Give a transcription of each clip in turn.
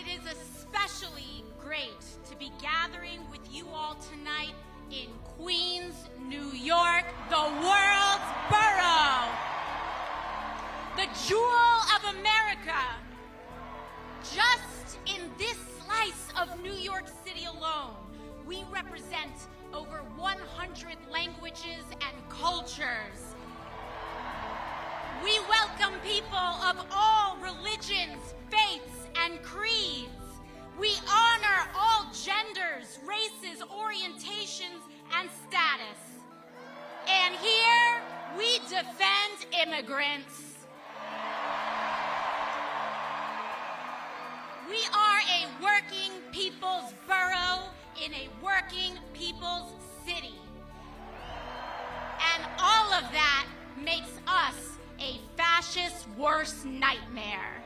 It is especially great to be gathering with you all tonight in Queens, New York, the world's borough, the jewel of America. Just in this slice of New York City alone, we represent over 100 languages and cultures. We welcome people of all religions, faiths, and creeds. We honor all genders, races, orientations, and status. And here, we defend immigrants. We are a working people's borough in a working people's city. And all of that makes us a fascist's worst nightmare.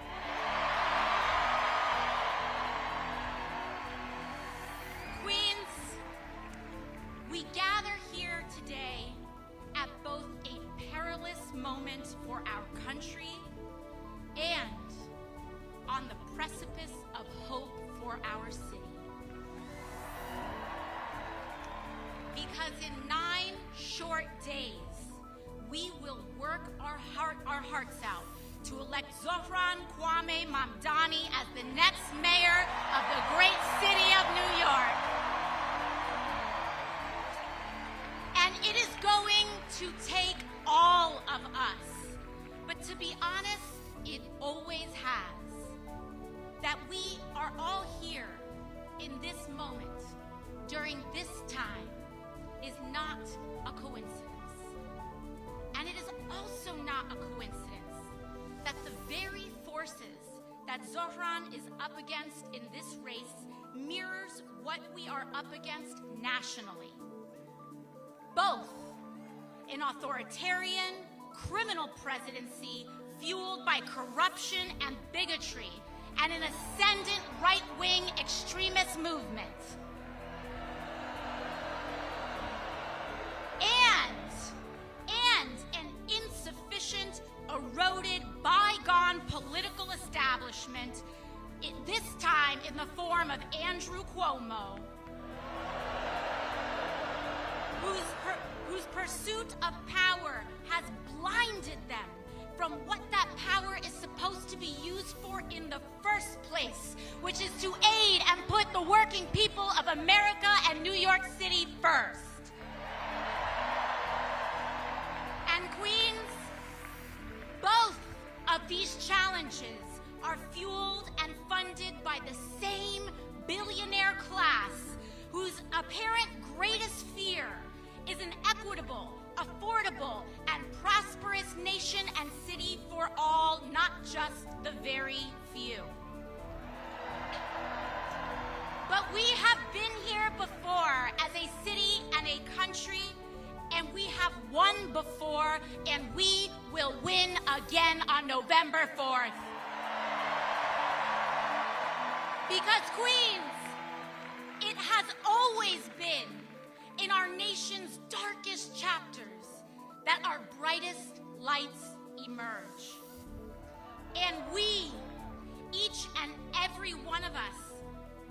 Queens, we gather here today at both a perilous moment for our country and on the precipice of hope for our city. Because in 9 short days, we will work our hearts out to elect Zohran Kwame Mamdani as the next mayor of the great city of New York. And it is going to take all of us. But to be honest, it always has. That we are all here in this moment, during this time, is not a coincidence. And it is also not a coincidence that the very forces that Zohran is up against in this race mirrors what we are up against nationally. Both an authoritarian, criminal presidency fueled by corruption and bigotry, and an ascendant right-wing extremist movement. And an insufficient, eroded, bygone political establishment, this time in the form of Andrew Cuomo, whose pursuit of power has blinded them from what that power is supposed to be used for in the first place, which is to aid and put the working people of America and New York City first. And Queens, both of these challenges are fueled and funded by the same billionaire class whose apparent greatest fear is an equitable, affordable, and prosperous nation and city for all, not just the very few. But we have been here before as a city and a country, and we have won before, and we will win again on November 4th. Because Queens, it has always been in our nation's darkest chapters that our brightest lights emerge. And we, each and every one of us,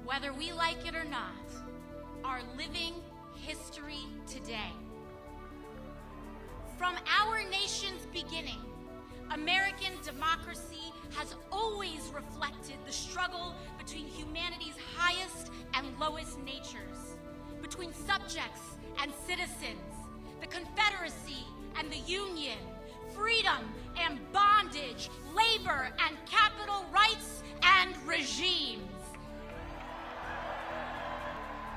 whether we like it or not, are living history today. From our nation's beginning, American democracy has always reflected the struggle between humanity's highest and lowest natures, between subjects and citizens, the Confederacy and the Union, freedom and bondage, labor and capital rights and regimes.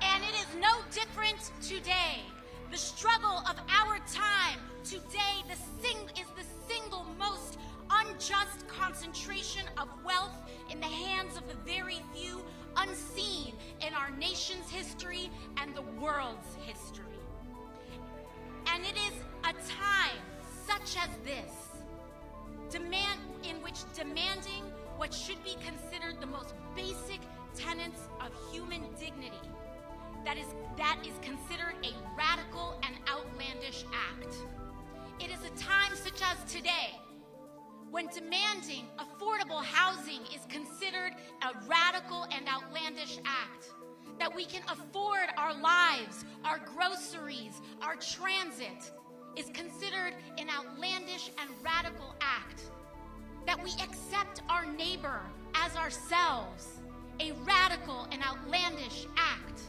And it is no different today. The struggle of our time today is the single most unjust concentration of wealth in the hands of the very few, unseen in our nation's history and the world's history. And it is a time such as this, in which demanding what should be considered the most basic tenets of human dignity, that is considered a radical and outlandish act. It is a time such as today, when demanding affordable housing is considered a radical and outlandish act. That we can afford our lives, our groceries, our transit is considered an outlandish and radical act. That we accept our neighbor as ourselves, a radical and outlandish act.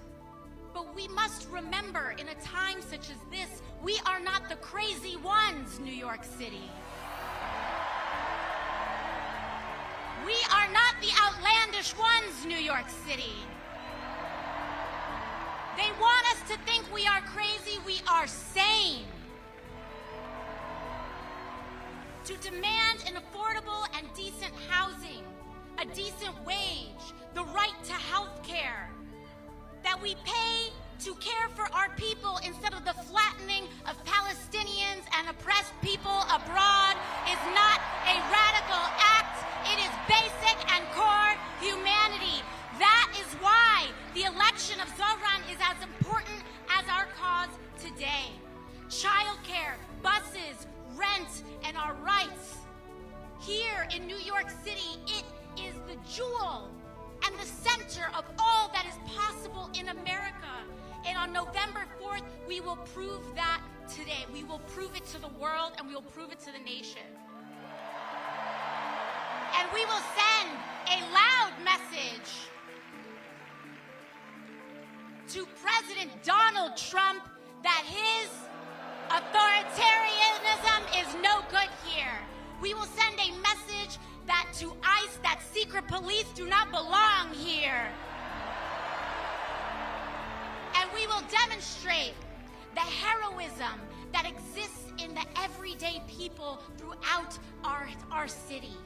But we must remember, in a time such as this, we are not the crazy ones, New York City. We are not the outlandish ones, New York City. They want us to think we are crazy. We are sane. To demand an affordable and decent housing, a decent wage, the right to health care, that we pay to care for our people instead of the flattening of Palestinians and oppressed people abroad is not a radical act. It is basic and core humanity. That is why the election of Zohran is as important as our cause today. Childcare, buses, rent, and our rights. Here in New York City, it is the jewel and the center of all that is possible in America. And on November 4th, we will prove that today. We will prove it to the world, and we will prove it to the nation. And we will send a loud message to President Donald Trump that his authoritarianism is no good here. We will send a message that to ICE, that secret police do not belong here. And we will demonstrate the heroism that exists in the everyday people throughout our city.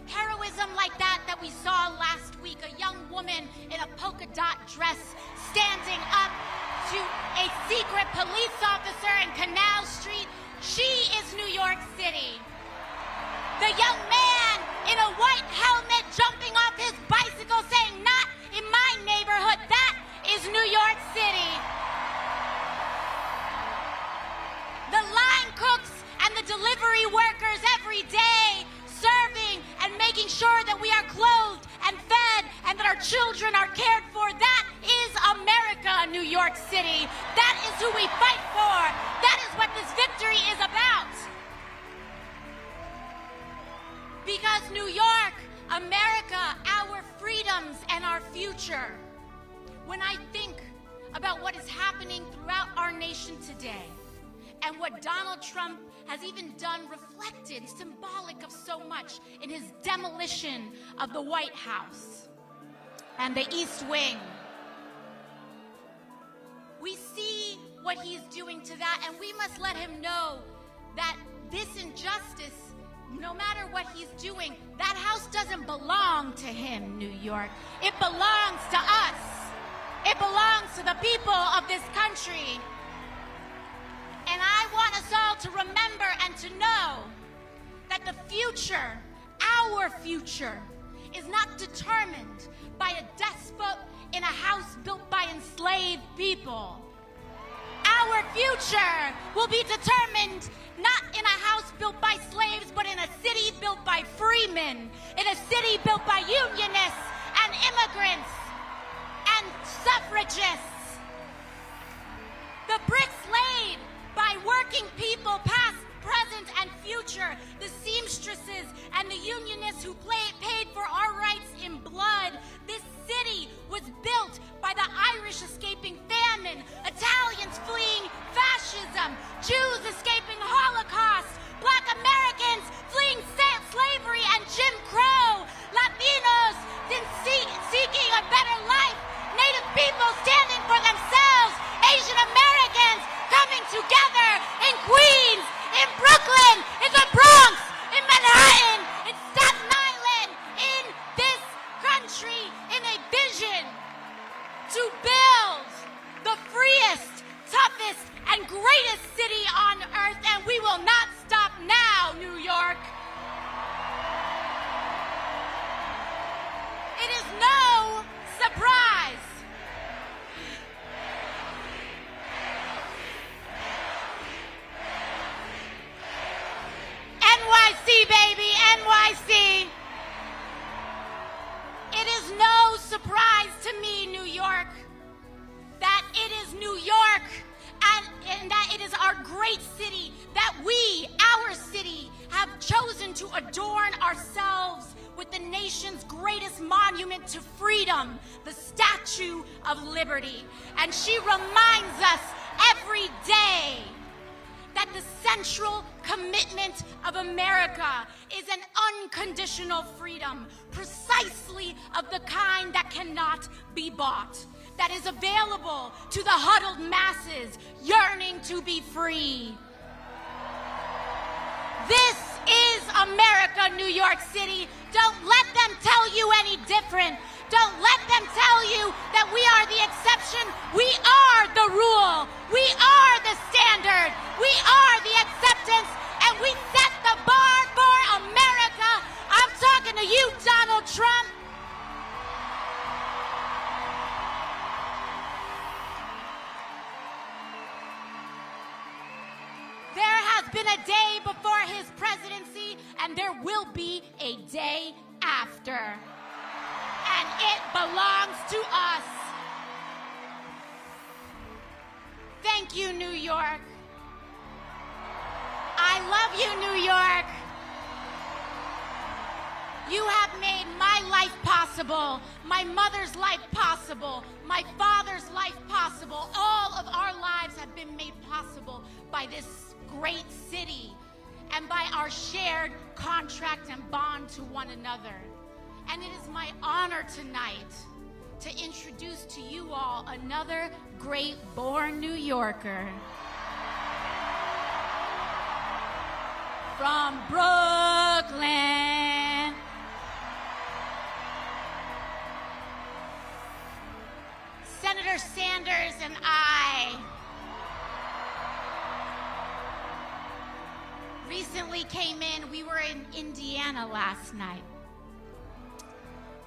Heroism like that we saw last week, a young woman in a polka dot dress standing up to a secret police officer in Canal Street. She is New York City. The young man in a white helmet jumping off his bicycle saying, "Not in my neighborhood." That is New York City. The line cooks and the delivery workers every day serving and making sure that we are clothed and fed and that our children are cared for. That is America, New York City. That is who we fight for. That is what this victory is about. Because New York, America, our freedoms and our future. When I think about what is happening throughout our nation today, and what Donald Trump has even done, reflected, symbolic of so much in his demolition of the White House and the East Wing. We see what he's doing to that, and we must let him know that this injustice, no matter what he's doing, that house doesn't belong to him, New York. It belongs to us. It belongs to the people of this country. And I want us all to remember and to know that the future, our future, is not determined by a despot in a house built by enslaved people. Our future will be determined not in a house built by slaves, but in a city built by freemen, in a city built by unionists and immigrants and suffragists. The bricks laid by working people, past, present, and future, the seamstresses and the unionists who paid for our rights in blood. This city was built by the Irish escaping famine, Italians fleeing fascism, Jews escaping Holocaust, Black Americans fleeing slavery and Jim Crow, Latinos seeking a better life, Native people standing for themselves, Asian Americans coming together in Queens, in Brooklyn, in the Bronx, in Manhattan, in Staten Island, in this country, in a vision to build the freest, toughest, and greatest city on earth, and we will not stop now, New York. It is no surprise. NYC, baby, NYC. It surprise to me, New York, that it is New York and that it is our great city, that we, our city, have chosen to adorn ourselves with the nation's greatest monument to freedom, the Statue of Liberty. And she reminds us every day that the central commitment of America is an unconditional freedom, precisely of the kind that cannot be bought, that is available to the huddled masses yearning to be free. This is America, New York City. Don't let them tell you any different. Don't let them tell you that we are the exception. We are the rule. We are the standard. We are the acceptance, and we set the bar for America. I'm talking to you, Donald Trump. There has been a day before his presidency, and there will be a day after. And it belongs to us. Thank you, New York. I love you, New York. You have made my life possible, my mother's life possible, my father's life possible. All of our lives have been made possible by this great city and by our shared contract and bond to one another. And it is my honor tonight to introduce to you all another great born New Yorker. From Brooklyn. Senator Sanders and I recently came in. We were in Indiana last night.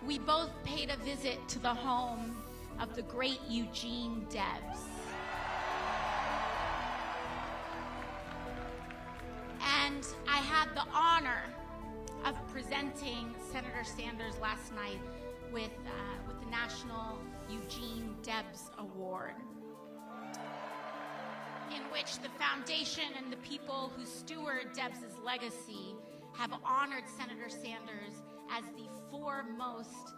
We both paid a visit to the home of the great Eugene Debs. And I had the honor of presenting Senator Sanders last night with the National Eugene Debs Award, in which the foundation and the people who steward Debs' legacy have honored Senator Sanders as the foremost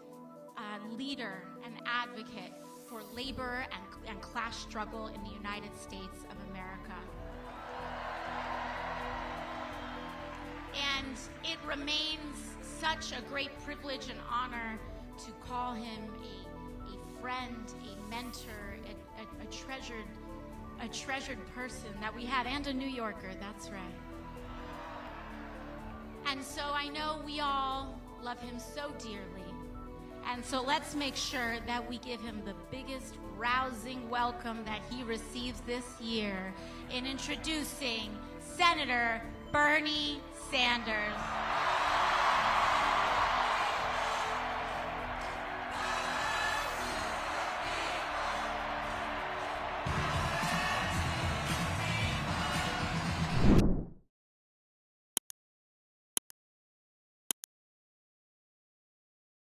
leader and advocate for labor and class struggle in the United States of America. And it remains such a great privilege and honor to call him a friend, a mentor, a treasured person that we had, and a New Yorker, that's right. And so I know we all love him so dearly. And so let's make sure that we give him the biggest rousing welcome that he receives this year in introducing Senator Bernie Sanders.